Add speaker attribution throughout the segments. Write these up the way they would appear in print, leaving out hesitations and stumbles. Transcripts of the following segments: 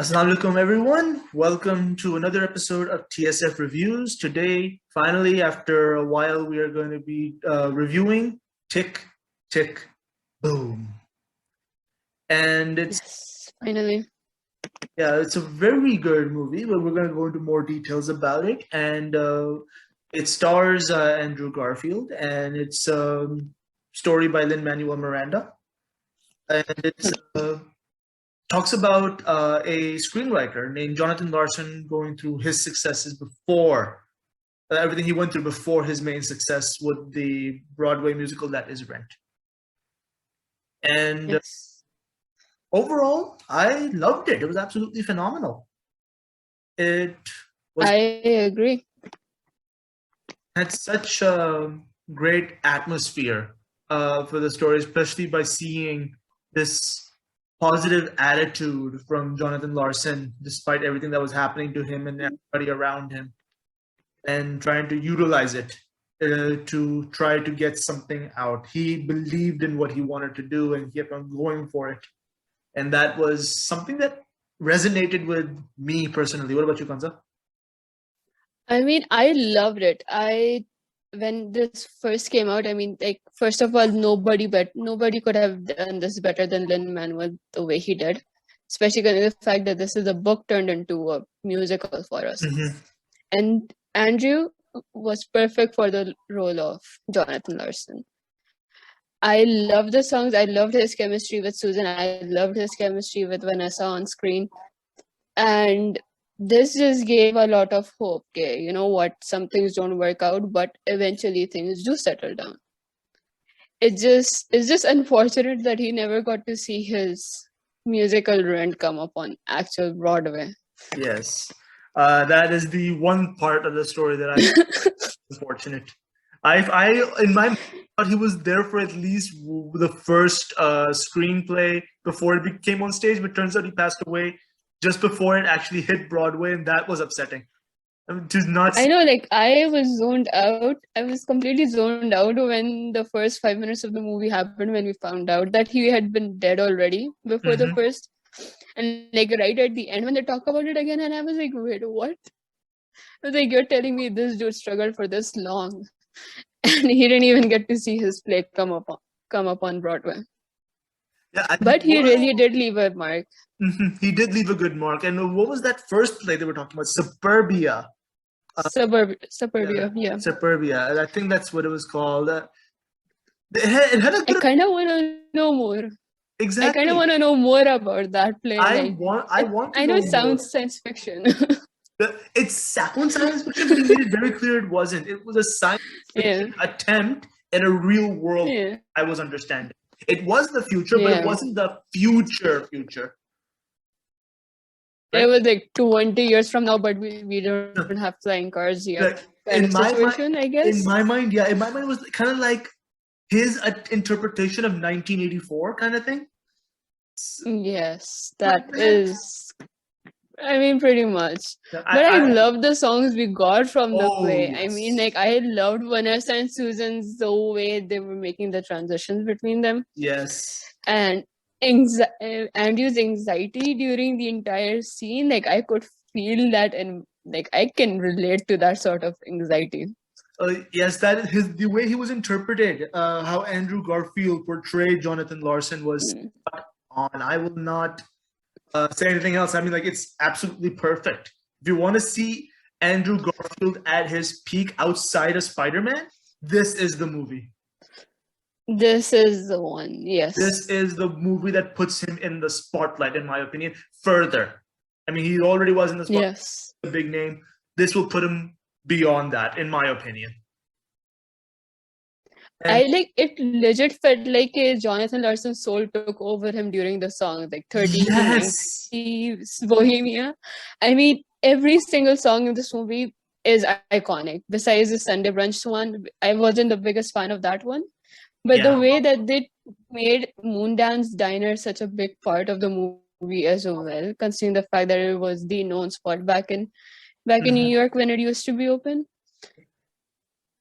Speaker 1: Assalamu alaikum, everyone. Welcome to another episode of TSF Reviews. Today, finally, after a while, we are going to be reviewing Tick, Tick, Boom. And
Speaker 2: Yes, finally.
Speaker 1: it's a very good movie, but we're going to go into more details about it. And it stars Andrew Garfield, and it's a story by Lin-Manuel Miranda. And it's talks about a screenwriter named Jonathan Larson going through his successes before everything he went through before his main success with the Broadway musical that is Rent. And
Speaker 2: Yes.
Speaker 1: overall, I loved it. It was absolutely phenomenal. It
Speaker 2: I agree.
Speaker 1: had such a great atmosphere for the story, especially by seeing this positive attitude from Jonathan Larson, despite everything that was happening to him and everybody around him, and trying to utilize it to try to get something out. He believed in what he wanted to do and kept on going for it. And that was something that resonated with me personally. What about you, Kanza?
Speaker 2: I mean, I loved it. When this first came out, first of all, nobody could have done this better than Lin-Manuel the way he did, especially considering the fact that this is a book turned into a musical for us.
Speaker 1: Mm-hmm.
Speaker 2: And Andrew was perfect for the role of Jonathan Larson. I love the songs. I loved his chemistry with Susan. I loved his chemistry with Vanessa on screen. And this just gave a lot of hope. Okay, you know what? Some things don't work out, but eventually things do settle down. It's just unfortunate that he never got to see his musical Rent come up on actual Broadway.
Speaker 1: Yes. That is the one part of the story that I unfortunate. I in my mind thought he was there for at least the first screenplay before it came on stage, but turns out he passed away just before it actually hit Broadway, and that was upsetting. I mean, to not.
Speaker 2: I know, like I was zoned out. I was completely zoned out when the first 5 minutes of the movie happened, when we found out that he had been dead already before the first. And like right at the end when they talk about it again, and I was like, wait, what? I was like, you're telling me this dude struggled for this long and he didn't even get to see his play come up on Broadway.
Speaker 1: Yeah,
Speaker 2: But he really did leave a mark.
Speaker 1: He did leave a good mark. And what was that first play they were talking about? Suburbia.
Speaker 2: Suburbia, yeah.
Speaker 1: Suburbia. I think that's what it was called. It had a good.
Speaker 2: I kind of want to know more.
Speaker 1: Exactly.
Speaker 2: I kind of want to know more about that play.
Speaker 1: I want.
Speaker 2: I know it sounds science fiction.
Speaker 1: It sounds science fiction, but he made it very clear it wasn't. It was a science fiction attempt at a real world.
Speaker 2: Yeah.
Speaker 1: I was understanding. It was the future, but it wasn't the future.
Speaker 2: Right? It was like 20 years from now, but we don't have flying cars yet. Kind of situation, I guess.
Speaker 1: In my mind, it was kind of like his interpretation of 1984 kind of thing.
Speaker 2: Yes, that is. I mean, pretty much. But I love the songs we got from the play. Yes. I mean, like, I loved Vanessa and Susan's the way they were making the transitions between them.
Speaker 1: Yes.
Speaker 2: And Andrew's anxiety during the entire scene, like, I could feel that, and like, I can relate to that sort of anxiety.
Speaker 1: Yes, that is the way he was interpreted. How Andrew Garfield portrayed Jonathan Larson was on. I will not say anything else. I mean, like, it's absolutely perfect. If you want to see Andrew Garfield at his peak outside of Spider-Man, this is the movie.
Speaker 2: This is the one, yes.
Speaker 1: This is the movie that puts him in the spotlight, in my opinion, further. I mean, he already was in the spotlight.
Speaker 2: Yes.
Speaker 1: A big name. This will put him beyond that, in my opinion.
Speaker 2: I like it. Legit felt like Jonathan Larson's soul took over him during the song, like 13 to 90 Bohemia. I mean, every single song in this movie is iconic. Besides the Sunday Brunch one, I wasn't the biggest fan of that one. But the way that they made Moondance Diner such a big part of the movie as well, considering the fact that it was the known spot back in New York when it used to be open.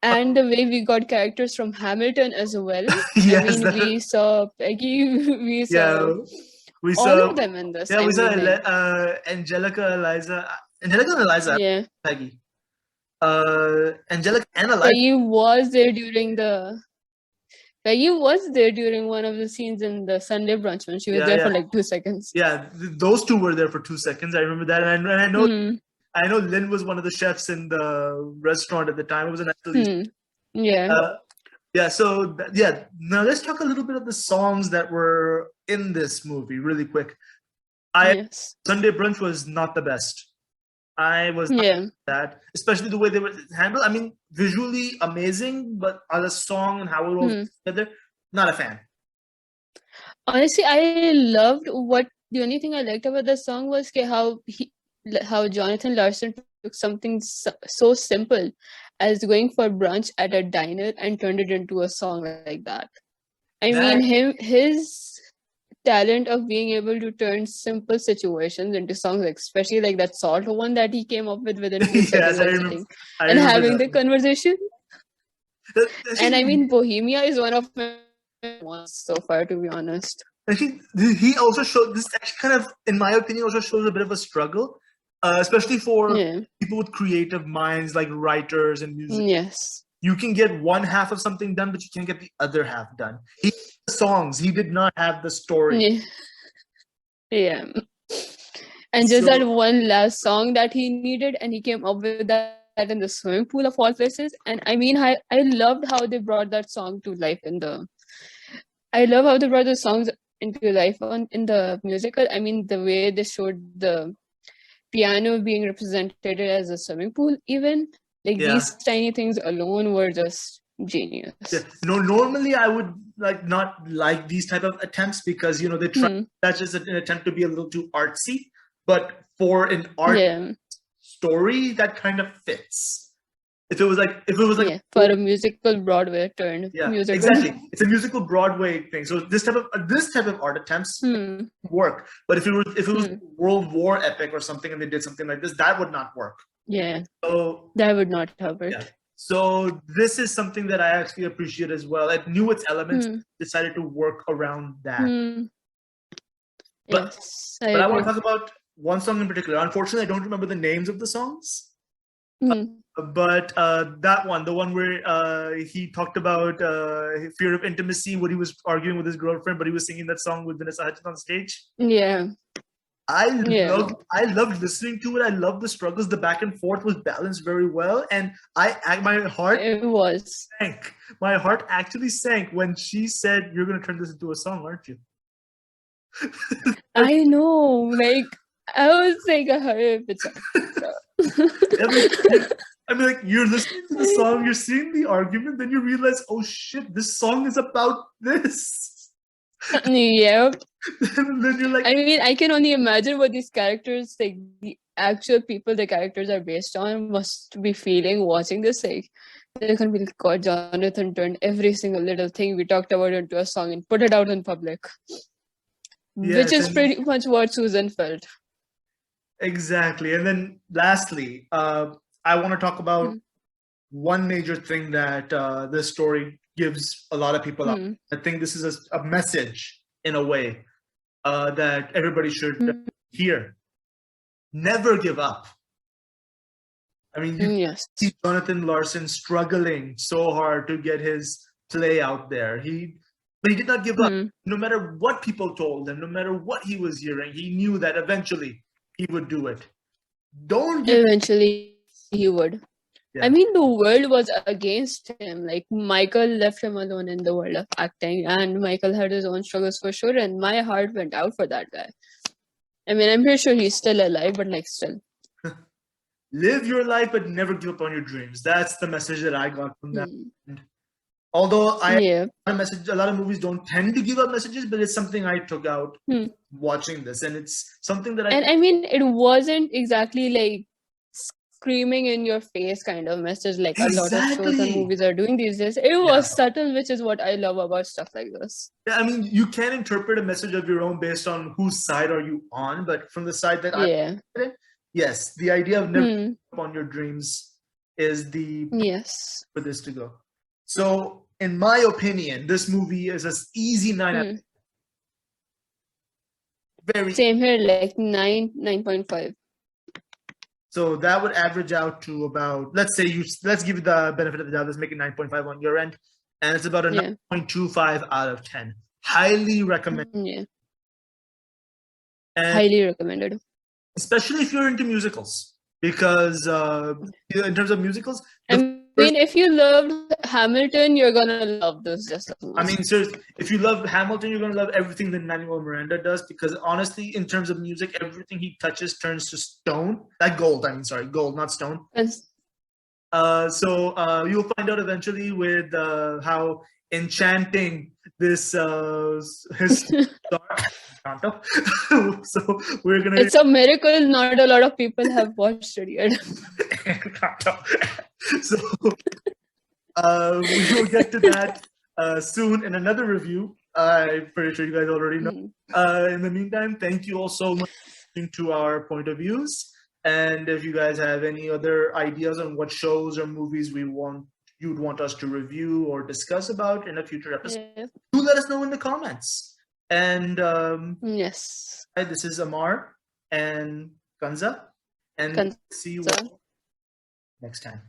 Speaker 2: And the way we got characters from Hamilton as well.
Speaker 1: Yes,
Speaker 2: I mean, we saw Peggy, we saw
Speaker 1: We
Speaker 2: All
Speaker 1: saw,
Speaker 2: of them in this.
Speaker 1: yeah,
Speaker 2: I
Speaker 1: we saw
Speaker 2: mean, like,
Speaker 1: Angelica, Angelica and Eliza,
Speaker 2: yeah.
Speaker 1: Peggy. Angelica and Eliza.
Speaker 2: Peggy was there during the. Peggy was there during one of the scenes in the Sunday brunch when she was there for like 2 seconds.
Speaker 1: Yeah, those two were there for 2 seconds. I remember that, and I know
Speaker 2: Hmm.
Speaker 1: I know Lynn was one of the chefs in the restaurant at the time. It was an actually.
Speaker 2: Yeah.
Speaker 1: Yeah. So yeah. Now let's talk a little bit of the songs that were in this movie, really quick.
Speaker 2: Yes.
Speaker 1: Sunday brunch was not the best. I was not
Speaker 2: Yeah.
Speaker 1: that, especially the way they were handled. I mean, visually amazing, but as a song and how it all together, not a fan.
Speaker 2: Honestly, I loved what the only thing I liked about the song was how Jonathan Larson took something so simple as going for brunch at a diner and turned it into a song like that. I mean, his talent of being able to turn simple situations into songs, like, especially like that salt one that he came up with within 2 seconds of sitting and having the conversation. And I mean, Bohemia is one of my ones so far, to be honest.
Speaker 1: I think he also showed this actually kind of, in my opinion, also shows a bit of a struggle, especially for people with creative minds like writers and music.
Speaker 2: Yes.
Speaker 1: You can get one half of something done, but you can't get the other half done. He had the songs, he did not have the story.
Speaker 2: Yeah. And just that one last song that he needed, and he came up with that in the swimming pool of all places. And I mean, I loved how they brought that song to life I love how they brought the songs into life in the musical. I mean, the way they showed the piano being represented as a swimming pool, even like these tiny things alone were just genius.
Speaker 1: Yeah. No, normally I would not like these type of attempts because they try. That's just an attempt to be a little too artsy. But for an art story, that kind of fits. If it was like
Speaker 2: for a musical Broadway turn, musical.
Speaker 1: Exactly, it's a musical Broadway thing. So this type of art attempts work. But if it was World War epic or something, and they did something like this, that would not work.
Speaker 2: Yeah,
Speaker 1: so
Speaker 2: that would not have worked.
Speaker 1: Yeah. So this is something that I actually appreciate as well. It knew its elements, decided to work around that. But I want to talk about one song in particular. Unfortunately, I don't remember the names of the songs. But that one, the one where he talked about fear of intimacy when he was arguing with his girlfriend, but he was singing that song with Vanessa Hudgens on stage.
Speaker 2: Yeah.
Speaker 1: I loved listening to it. I loved the struggles. The back and forth was balanced very well, and my heart sank. My heart actually sank when she said, "You're going to turn this into a song, aren't you?"
Speaker 2: I know, like I was like,
Speaker 1: I mean, like, you're listening to the song, you're seeing the argument, then you realize, oh shit, this song is about this.
Speaker 2: Yep.
Speaker 1: Then you're like,
Speaker 2: I mean, I can only imagine what these characters, like the actual people the characters are based on, must be feeling watching this. Like, they're gonna be like, God, Jonathan turned every single little thing we talked about into a song and put it out in public. Which is pretty much what Susan felt.
Speaker 1: Exactly. And then lastly, I want to talk about one major thing that this story gives a lot of people out. I think this is a message in a way that everybody should hear. Never give up. I mean, you see Jonathan Larson struggling so hard to get his play out there. But he did not give up. No matter what people told him, no matter what he was hearing, he knew that eventually he would do it.
Speaker 2: Eventually he would. Yeah. I mean, the world was against him. Like, Michael left him alone in the world of acting, and Michael had his own struggles for sure, and my heart went out for that guy. I mean, I'm pretty sure he's still alive, but like, still.
Speaker 1: Live your life, but never give up on your dreams. That's the message that I got from that. Although a lot of movies don't tend to give up messages, but it's something I took out watching this, and it's something that
Speaker 2: I mean, it wasn't exactly like screaming in your face kind of message like a lot of shows and movies are doing these days. It was subtle, which is what I love about stuff like this.
Speaker 1: Yeah, I mean, you can interpret a message of your own based on whose side are you on, but from the side that yes, the idea of never giving up on your dreams is the for this to go. So, in my opinion, this movie is an easy 9 out of 10. Very.
Speaker 2: Same here, like 9.5.
Speaker 1: So that would average out to about, let's give you the benefit of the doubt. Let's make it 9.5 on your end, and it's about a 9.25 out of 10. Highly recommend.
Speaker 2: Yeah.
Speaker 1: And
Speaker 2: highly recommended.
Speaker 1: Especially if you're into musicals, because in terms of musicals,
Speaker 2: I mean, if you loved Hamilton, you're gonna love this just as much.
Speaker 1: I mean, seriously, if you love Hamilton, you're gonna love everything that Manuel Miranda does, because honestly, in terms of music, everything he touches turns to stone. Gold. I mean, sorry, gold, not stone. So you'll find out eventually with how enchanting this his Canto. So we're gonna.
Speaker 2: It's a miracle. Not a lot of people have watched it yet.
Speaker 1: So we will get to that soon in another review. I'm pretty sure you guys already know. In the meantime, thank you all so much for listening to our point of views. And if you guys have any other ideas on what shows or movies you'd want us to review or discuss about in a future episode, do let us know in the comments. And
Speaker 2: yes,
Speaker 1: this is Amar and Kanza, and see you all next time.